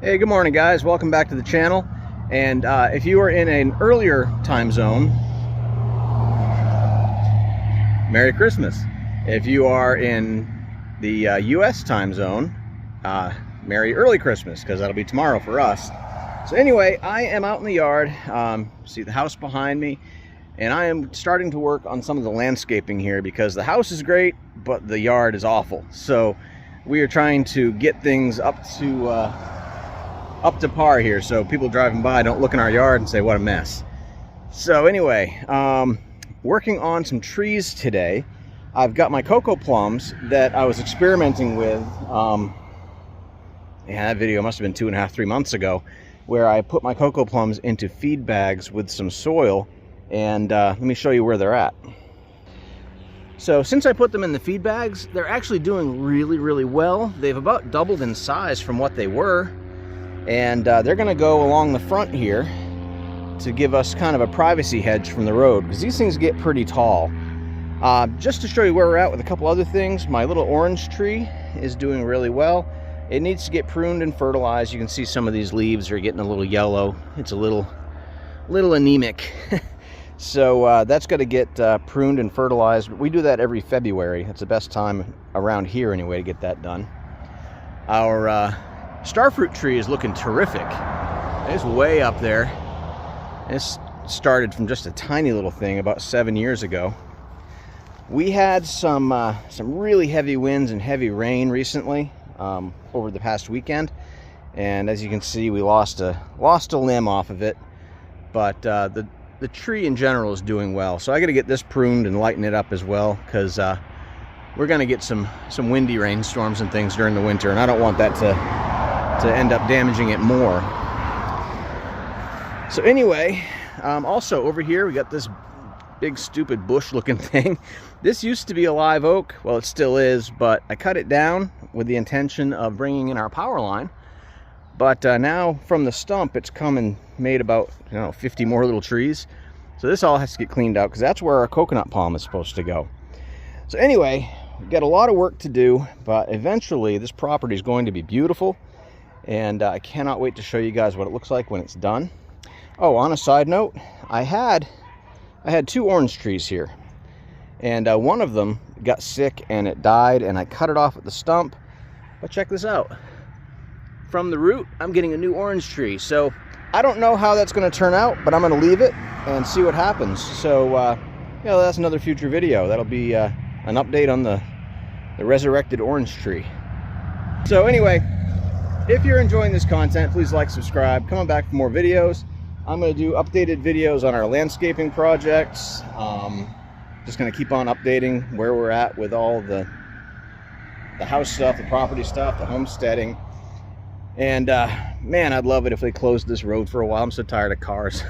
Hey, good morning guys, welcome back to the channel. And if you are in an earlier time zone, Merry Christmas. If you are in the US time zone, Merry Early Christmas, because that'll be tomorrow for us. So anyway, I am out in the yard, see the house behind me, and I am starting to work on some of the landscaping here because the house is great, but the yard is awful. So we are trying to get things up to par here, so people driving by don't look in our yard and say what a mess. So anyway, working on some trees today. I've got my cocoa plums that I was experimenting with. That video must have been 2.5–3 months ago, where I put my cocoa plums into feed bags with some soil, and let me show you where they're at. So since I put them in the feed bags, they're actually doing really well. They've about doubled in size from what they were. And they're going to go along the front here to give us kind of a privacy hedge from the road, because these things get pretty tall. Just to show you where we're at with a couple other things, my little orange tree is doing really well. It needs to get pruned and fertilized. You can see some of these leaves are getting a little yellow. It's a little anemic. So that's got to get pruned and fertilized. We do that every February. That's the best time around here anyway to get that done. Our starfruit tree is looking terrific. It's way up there. This started from just a tiny little thing about 7 years ago. We had some really heavy winds and heavy rain recently over the past weekend, and as you can see, we lost a limb off of it. But the tree in general is doing well. So I got to get this pruned and lighten it up as well, because we're going to get some windy rainstorms and things during the winter, and I don't want that to end up damaging it more. So anyway, also over here we got this big stupid bush looking thing. This used to be a live oak. Well, it still is, but I cut it down with the intention of bringing in our power line. But now from the stump it's come and made about 50 more little trees. So this all has to get cleaned out, because that's where our coconut palm is supposed to go. So anyway, we've got a lot of work to do, but eventually this property is going to be beautiful. And I cannot wait to show you guys what it looks like when it's done. Oh, on a side note, I had 2 orange trees here, and one of them got sick and it died, and I cut it off at the stump. But check this out. From the root, I'm getting a new orange tree. So I don't know how that's going to turn out, but I'm going to leave it and see what happens. So that's another future video. That'll be an update on the resurrected orange tree. So anyway, if you're enjoying this content, please like, subscribe, come on back for more videos. I'm going to do updated videos on our landscaping projects. Just going to keep on updating where we're at with all the house stuff, the property stuff, the homesteading. And man, I'd love it if they closed this road for a while. I'm so tired of cars.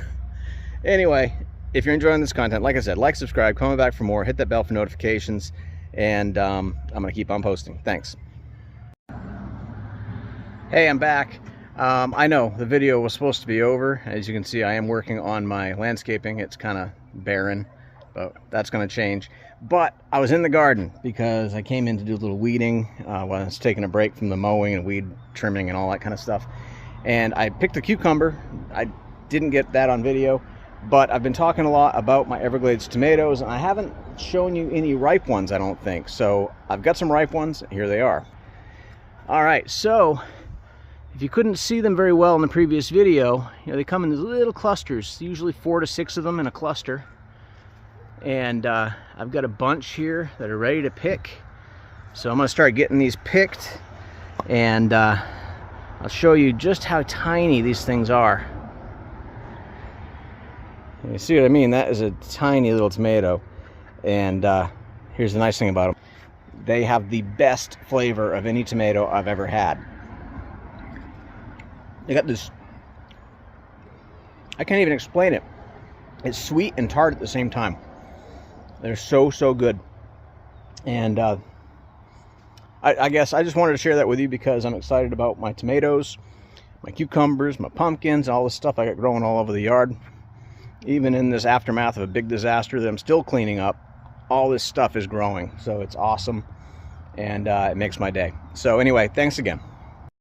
Anyway, if you're enjoying this content, like I said, like, subscribe, come on back for more, hit that bell for notifications, and I'm going to keep on posting. Thanks. Hey, I'm back. I know the video was supposed to be over. As you can see, I am working on my landscaping. It's kind of barren, but that's going to change. But I was in the garden because I came in to do a little weeding while I was taking a break from the mowing and weed trimming and all that kind of stuff. And I picked a cucumber. I didn't get that on video, but I've been talking a lot about my Everglades tomatoes, and I haven't shown you any ripe ones, I don't think. So I've got some ripe ones. Here they are. All right, so if you couldn't see them very well in the previous video, they come in these little clusters, usually 4 to 6 of them in a cluster. And I've got a bunch here that are ready to pick. So I'm going to start getting these picked, and I'll show you just how tiny these things are. You see what I mean? That is a tiny little tomato. And here's the nice thing about them. They have the best flavor of any tomato I've ever had. They got this, I can't even explain it. It's sweet and tart at the same time. They're so good. And I guess I just wanted to share that with you because I'm excited about my tomatoes, my cucumbers, my pumpkins, all the stuff I got growing all over the yard. Even in this aftermath of a big disaster that I'm still cleaning up, all this stuff is growing. So it's awesome, and it makes my day. So anyway, thanks again.